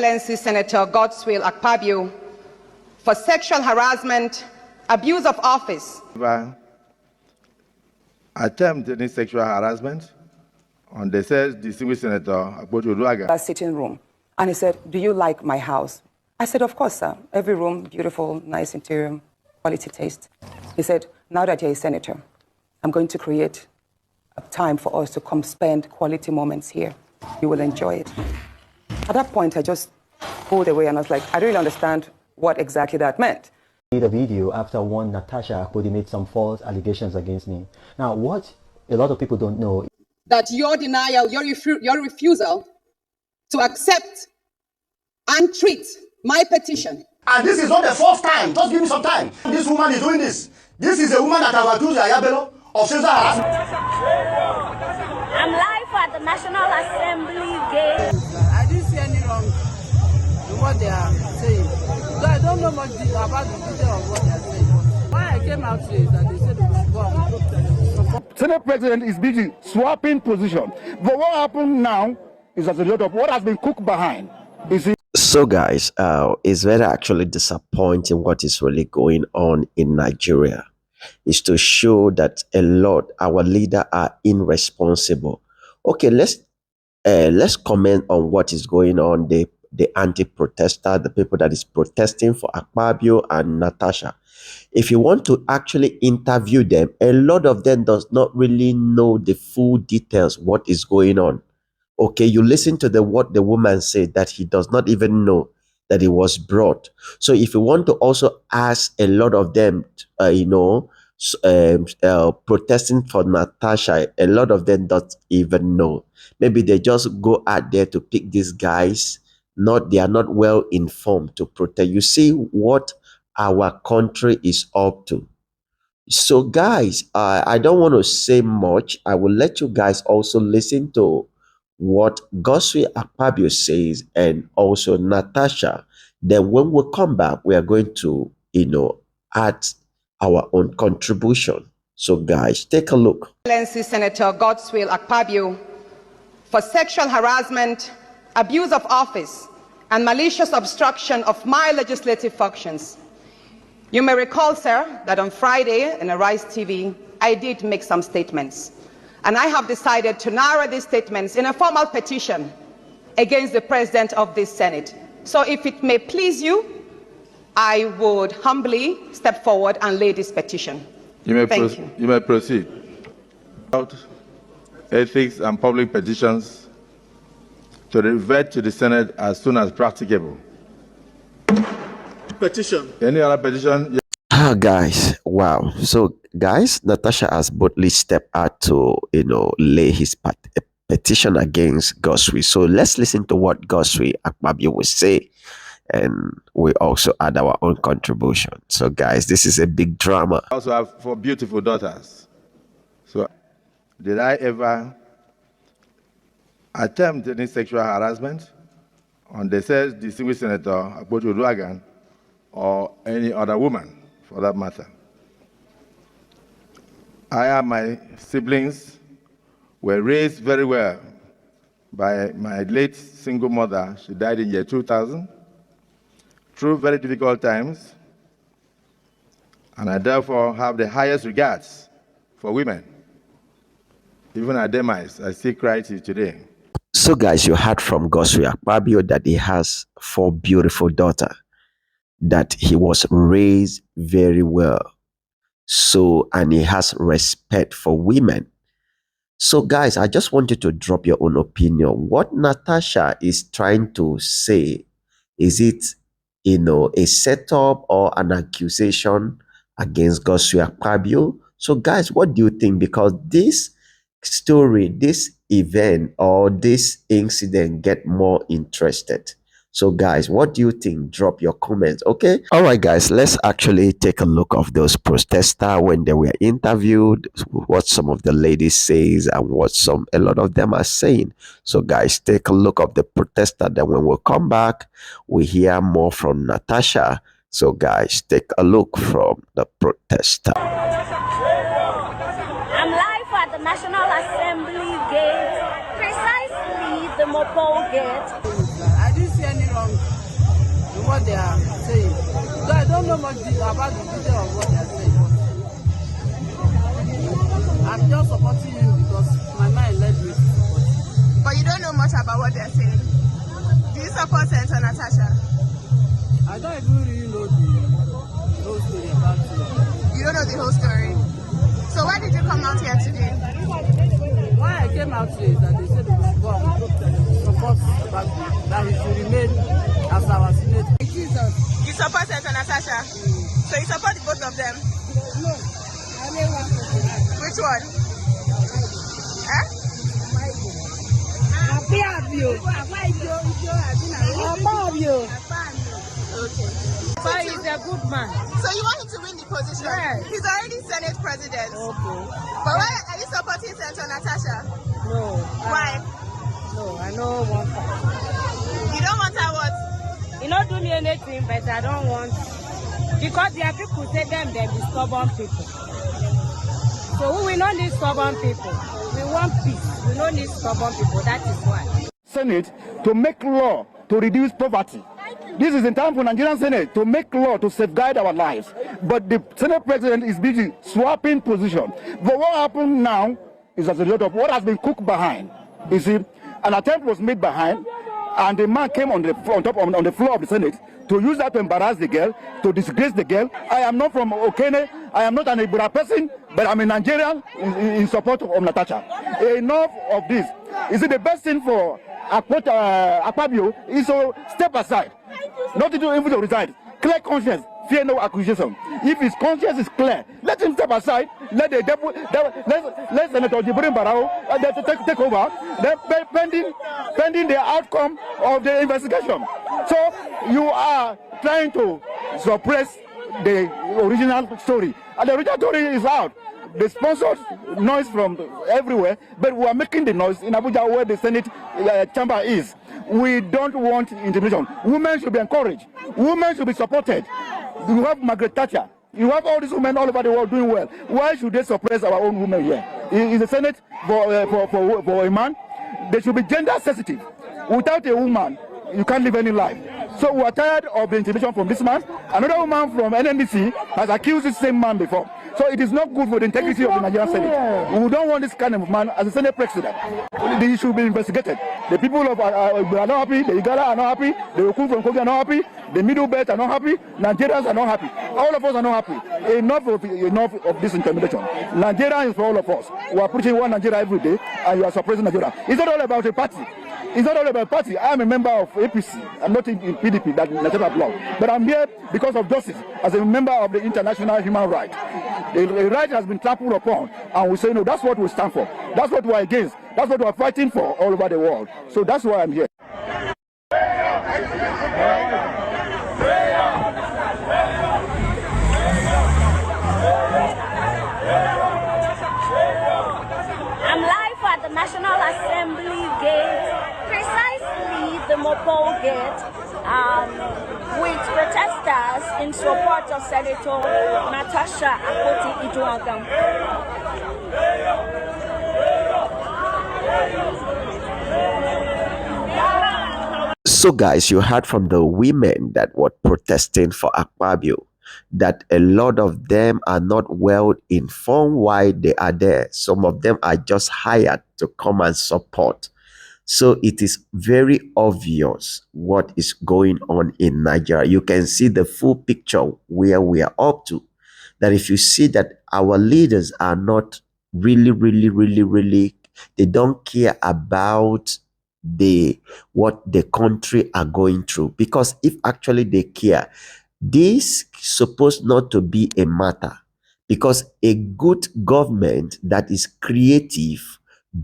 Senator Goodwill Akpabio for sexual harassment, abuse of office. Attempt any sexual harassment on the said distinguished Senator Akpabio. Sitting room, and he said, "Do you like my house?" I said, "Of course, sir. Every room, beautiful, nice interior, quality taste." He said, "Now that you're a senator, I'm going to create a time for us to come spend quality moments here. You will enjoy it." At that point, I just pulled away and I was like, I don't really understand what exactly that meant. I made a video after one NATASHA APOLOGY made some false allegations against me. Now, what a lot of people don't know, that your denial, your refusal to accept and treat my petition. And this is not the first time. Just give me some time. This woman is doing this. This is a woman that has accused Ayabelo of sexual harassment. I'm live at the National Assembly gate. I didn't see any wrong in what they are saying. So I don't know much about the detail of what they are saying. Why I came out today is that they said it was wrong. Senate President is busy swapping position. But what happened now is as a result of what has been cooked behind. So guys, it's very actually disappointing what is really going on in Nigeria. Is to show that our leaders are irresponsible. Okay, let's comment on what is going on. The anti-protester, the people that is protesting for Akpabio and NATASHA. If you want to actually interview them, a lot of them does not really know the full details what is going on. Okay, you listen to what the woman said, that he does not even know that it was brought. So if you want to also ask a lot of them, protesting for NATASHA, a lot of them don't even know. Maybe they just go out there to pick these guys. They are not well informed to protest. You see what our country is up to. So guys, I don't want to say much. I will let you guys also listen to what Goodwill Akpabio says and also NATASHA. Then when we come back, we are going to, add our own contribution. So guys, take a look. Senator Goodwill Akpabio for sexual harassment, abuse of office, and malicious obstruction of my legislative functions. You may recall, sir, that on Friday in Arise TV, I did make some statements. And I have decided to narrow these statements in a formal petition against the President of this Senate. So if it may please you, I would humbly step forward and lay this petition. You may proceed. About ethics and public petitions to revert to the Senate as soon as practicable. Petition. Any other petition? Guys, wow. So guys, NATASHA has boldly stepped out to lay his petition against Goodwill. So let's listen to what Goodwill Akpabio will say, and we also add our own contribution. So guys, this is a big drama. I also have 4 beautiful daughters. So did I ever attempt any sexual harassment on the said distinguished Senator Akpabio or any other woman for that matter? I and my siblings were raised very well by my late single mother. She died in year 2000 through very difficult times, and I therefore have the highest regards for women. Even at demise, I still cry to today. So guys, you heard from Goodwill Akpabio that he has 4 beautiful daughters, that he was raised very well. So, and he has respect for women. So guys, I just want you to drop your own opinion. What NATASHA is trying to say, is it, a setup or an accusation against Goodwill Akpabio? So guys, what do you think? Because this story, this event or this incident get more interested. So guys, what do you think? Drop your comments, okay? All right guys, let's actually take a look of those protesters when they were interviewed, what some of the ladies says and what a lot of them are saying. So guys, take a look of the protester. Then when we come back, we hear more from NATASHA. So guys, take a look from the protester. I'm live at the National Assembly gate, precisely the Mopo gate. I didn't see any wrong much about the detail of what they are saying. I'm just supporting you because my mind led me to support you. But you don't know much about what they're saying. Do you support Senator Natasha? I don't even really know the whole story about it. You don't know the whole story? So why did you come out here today? Why I came out today is that they said it was wrong to support that he should remain as our senator. You support Senator Natasha? So you support the both of them? No, I only want to. Which one? Huh? Akpabio. Akpabio. Okay. So he's a good man. So you want him to win the position? Yes. He's already Senate president. Okay. But why are you supporting Senator Natasha? No. Why? No, I don't want her. You don't want her what? He not do me anything, but I don't want. Because there are people say they be stubborn people. So we don't need stubborn people. We want peace. We don't need stubborn people. That is why. Senate to make law to reduce poverty. This is in time for Nigerian Senate to make law to safeguard our lives. But the Senate president is busy swapping position. But what happened now is as a result of what has been cooked behind. You see, an attempt was made behind, and the man came on the floor of the Senate to use that to embarrass the girl, to disgrace the girl. I am not from Okene, I am not an Ibra person, but I'm a Nigerian in support of Natasha. Enough of this. Is it the best thing for akpabio is to step aside, not to do even to resign. Clear conscience, fear no accusation. If his conscience is clear, let him step aside. Let the let Senator Jibrin Barao take over. Then pending the outcome of the investigation. So you are trying to suppress the original story, and the original story is out. They sponsored noise from everywhere, but we are making the noise in Abuja where the Senate chamber is. We don't want intimidation. Women should be encouraged. Women should be supported. You have Margaret Thatcher. You have all these women all over the world doing well. Why should they suppress our own women here? Is the Senate for a man? They should be gender sensitive. Without a woman, you can't live any life. So we are tired of the intimidation from this man. Another woman from NNDC has accused the same man before. So it is not good for the integrity of the Nigerian Senate. We don't want this kind of man as a Senate president. He should be investigated. The people of are not happy, the Igala are not happy, the Okun from Kogi are not happy, the Middle Belt are not happy, Nigerians are not happy. All of us are not happy. Enough of this intimidation. Nigeria is for all of us. We are preaching one Nigeria every day, and you are suppressing Nigeria. It's not all about a party. It's not all about party. I am a member of APC. I'm not in PDP, that NATASHA APOLOGY. But I'm here because of justice, as a member of the international human rights. The right has been trampled upon, and we say, no, that's what we stand for. That's what we're against. That's what we're fighting for all over the world. So that's why I'm here. I'm live at the National Assembly gate, precisely the Mopol gate, with protesters in support of Senator Natasha Apologym. So guys, you heard from the women that were protesting for akpabio that a lot of them are not well informed why they are there. Some of them are just hired to come and support. So it is very obvious what is going on in Nigeria. You can see the full picture where we are up to. That if you see that our leaders are not really, they don't care about what the country are going through. Because if actually they care, this supposed not to be a matter, because a good government that is creative,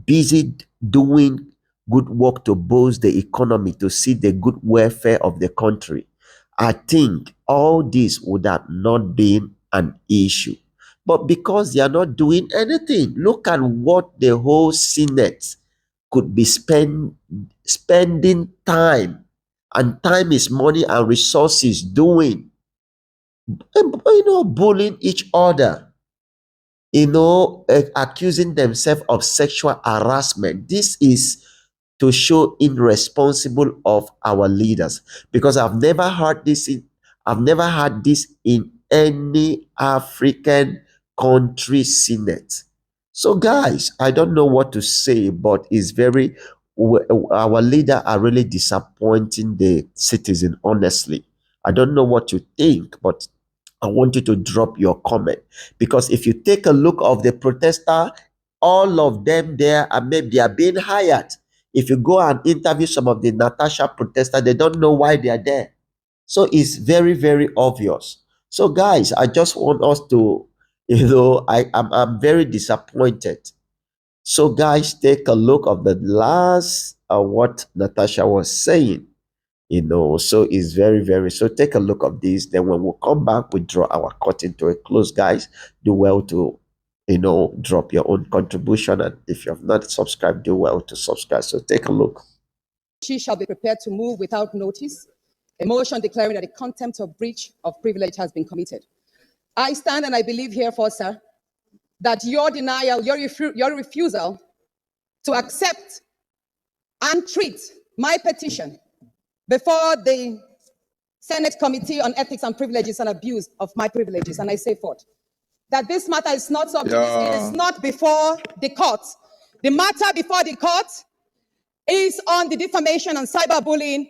busy doing good work to boost the economy, to see the good welfare of the country, I think all this would have not been an issue. But because they are not doing anything, look at what the whole Senate could be spending time, and time is money and resources doing, bullying each other, accusing themselves of sexual harassment. This is to show irresponsible of our leaders, because I've never had this in any African country Senate. So, guys, I don't know what to say, but it's very, our leader are really disappointing the citizen, honestly. I don't know what you think, but I want you to drop your comment, because if you take a look of the protester, all of them there are maybe they are being hired. If you go and interview some of the NATASHA protesters, they don't know why they are there. So it's very, very obvious. So guys, I just want us to, I'm very disappointed. So guys, take a look of the last what Natasha was saying. So it's very, very, so take a look of this. Then when we come back, we draw our curtain to a close. Guys, do well to drop your own contribution, and if you have not subscribed, do well to subscribe. So take a look. She shall be prepared to move without notice a motion declaring that a contempt or breach of privilege has been committed. I stand and I believe herefore, sir, that your denial, your refusal to accept and treat my petition before the Senate Committee on Ethics and Privileges and Abuse of my privileges, and I say forth, that this matter is not it is not before the court. The matter before the court is on the defamation and cyberbullying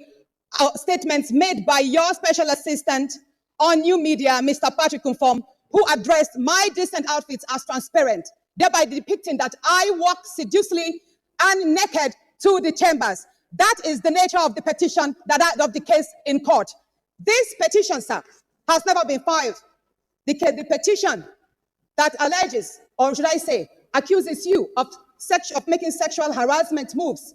statements made by your special assistant on new media, Mr. Patrick Conform, who addressed my decent outfits as transparent, thereby depicting that I walk sedulously and naked to the chambers. That is the nature of the petition, of the case in court. This petition, sir, has never been filed. The petition that alleges, or should I say, accuses you of making sexual harassment moves,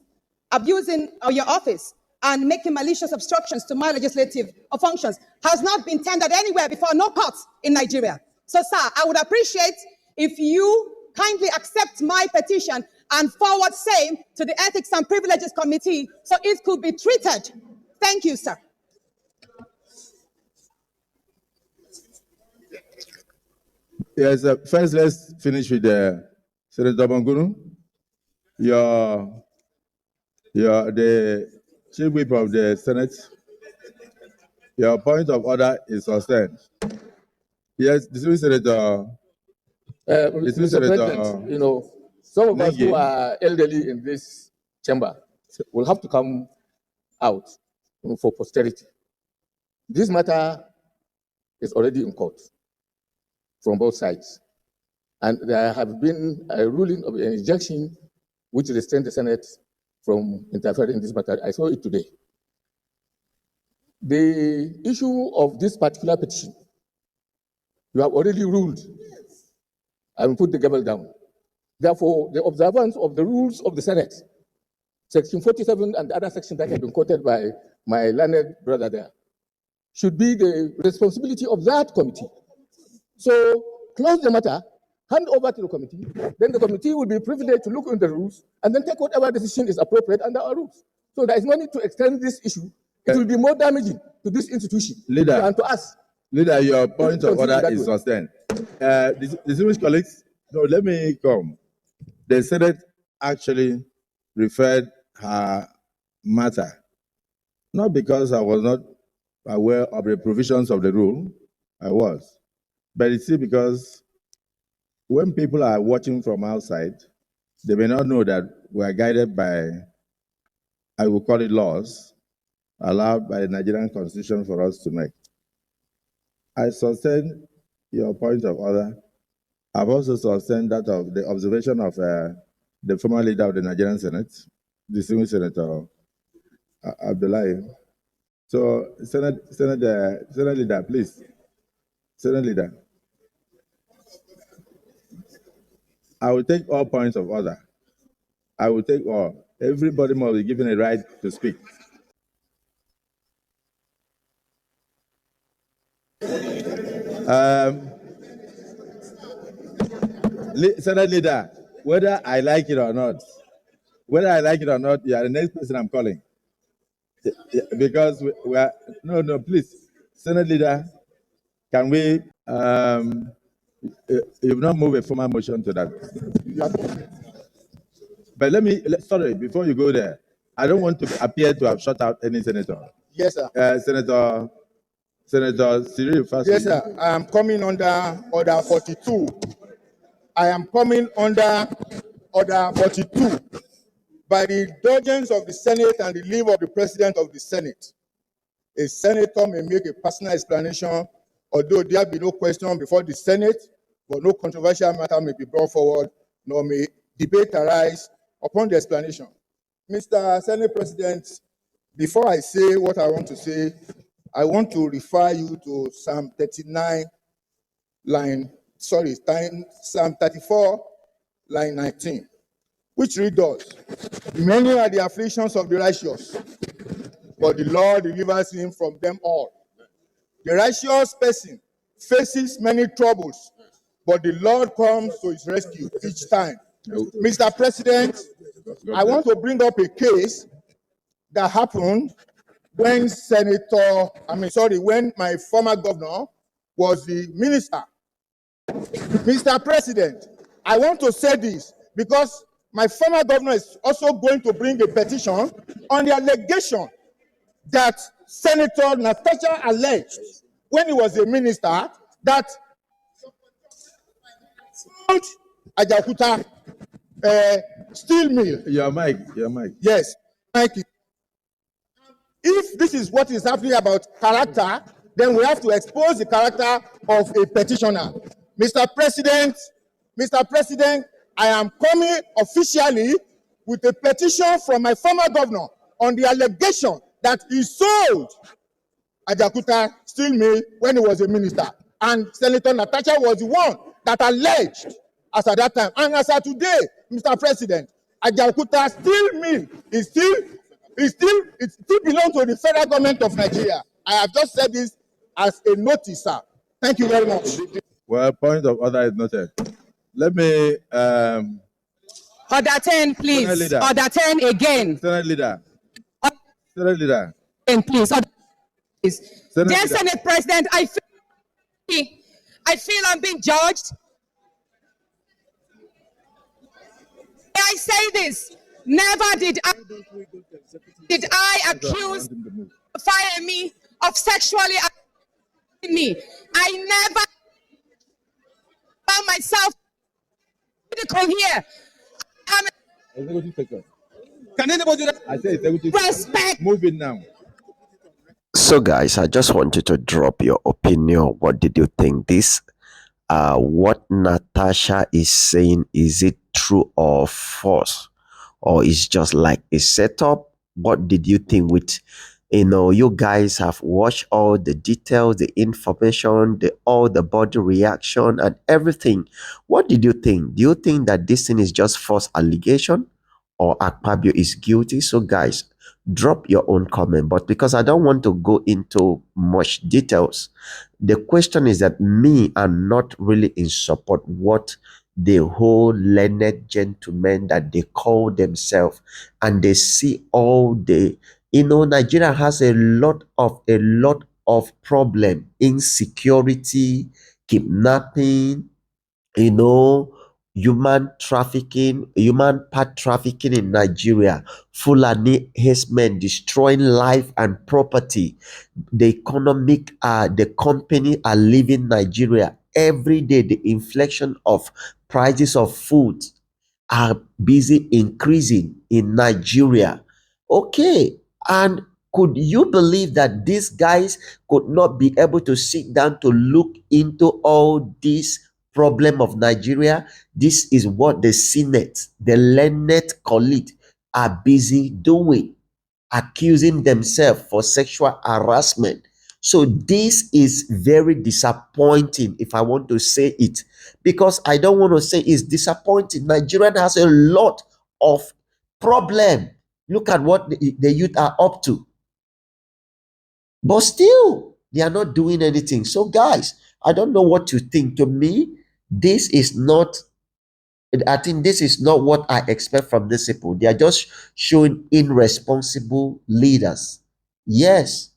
abusing your office, and making malicious obstructions to my legislative functions has not been tendered anywhere before, no courts in Nigeria. So, sir, I would appreciate if you kindly accept my petition and forward same to the Ethics and Privileges Committee so it could be treated. Thank you, sir. Yes, first let's finish with Senator Bangunu. You're the Chief Whip of the Senate. Your point of order is sustained. Yes, distinguished Senator. Mr. President, some of us who are elderly in this chamber will have to come out for posterity. This matter is already in court from both sides. And there have been a ruling of an injunction which restrained the Senate from interfering in this matter. I saw it today. The issue of this particular petition, you have already ruled and put the gavel down. Therefore, the observance of the rules of the Senate, Section 47 and the other sections that have been quoted by my learned brother there, should be the responsibility of that committee. So close the matter, hand over to the committee, then the committee will be privileged to look into the rules and then take whatever decision is appropriate under our rules. So there is no need to extend this issue. It will be more damaging to this institution and to us. Leader, your point of order is sustained. Distinguished colleagues, no, let me come. The Senate actually referred her matter, not because I was not aware of the provisions of the rule, I was, but it's because when people are watching from outside, they may not know that we are guided by, I will call it laws, allowed by the Nigerian Constitution for us to make. I sustain your point of order. I've also sustained that of the observation of the former leader of the Nigerian Senate, distinguished Senator Abdullahi. So, Senate Leader, please. Senate Leader. I will take all points of order. I will take all. Everybody must be given a right to speak. Senate Leader, whether I like it or not, you are the next person I'm calling. Because we are, no, please. Senate Leader, can we, you've not moved a formal motion to that. But sorry, before you go there, I don't want to appear to have shut out any senator. Yes, sir. Senator Cyril Fassi. Yes, sir. I am coming under Order 42. I am coming under Order 42 by the indulgence of the Senate and the leave of the President of the Senate. A senator may make a personal explanation, although there be no question before the Senate, but no controversial matter may be brought forward, nor may debate arise upon the explanation. Mr. Senate President, before I say what I want to say, I want to refer you to Psalm 39, Psalm 34, line 19, which reads thus: Many are the afflictions of the righteous, but the Lord delivers him from them all. The righteous person faces many troubles, but the Lord comes to his rescue each time. Mr. President, I want to bring up a case that happened when when my former governor was the minister. Mr. President, I want to say this because my former governor is also going to bring a petition on the allegation that Senator NATASHA alleged when he was a minister that Ajakuta steel mill. Your mic. Yes, thank you. If this is what is happening about character, then we have to expose the character of a petitioner. Mr. President, I am coming officially with a petition from my former governor on the allegation that he sold Ajakuta steel mill when he was a minister. And Senator NATASHA was the one that alleged as at that time. And as at today, Mr. President, Ajakuta steel mill it still belongs to the federal government of Nigeria. I have just said this as a notice, sir. Thank you very much. Well, point of order is noted. Let me Order 10, please. Order 10 again. Senate leader. And please. Dear Senate President, I feel I'm being judged. I say this. Never did I accuse me of sexually assaulting me. I never found myself here. Can anybody respect? Move it now. So guys, I just want you to drop your opinion. What did you think? This what NATASHA is saying, is it true or false, or is just like a setup? What did you think? With you guys have watched all the details, the information, all the body reaction and everything. What did you think? Do you think that this thing is just false allegation, or akpabio is guilty? So guys, drop your own comment. But because I don't want to go into much details, the question is that me, I'm not really in support what the whole learned gentlemen that they call themselves, and they see all the Nigeria has a lot of problem: insecurity, kidnapping, human part trafficking in Nigeria, Fulani herdsmen destroying life and property. The company are leaving Nigeria every day. The inflation of prices of food are busy increasing in Nigeria. Okay, and could you believe that these guys could not be able to sit down to look into all this problem of Nigeria? This is what the Senate, the learned colleague, are busy doing, accusing themselves for sexual harassment. So this is very disappointing, if I want to say it, because I don't want to say it's disappointing. Nigeria has a lot of problem. Look at what the youth are up to. But still, they are not doing anything. So guys, I don't know what you think. To me, I think this is not what I expect from these people. They are just showing irresponsible leaders. Yes,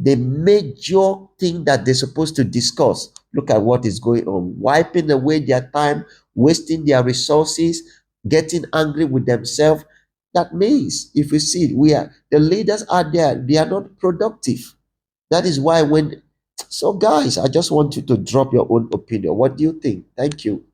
the major thing that they're supposed to discuss, look at what is going on, wiping away their time, wasting their resources, getting angry with themselves. That means, if you see, the leaders are there, they are not productive. That is why when... So guys, I just want you to drop your own opinion. What do you think? Thank you.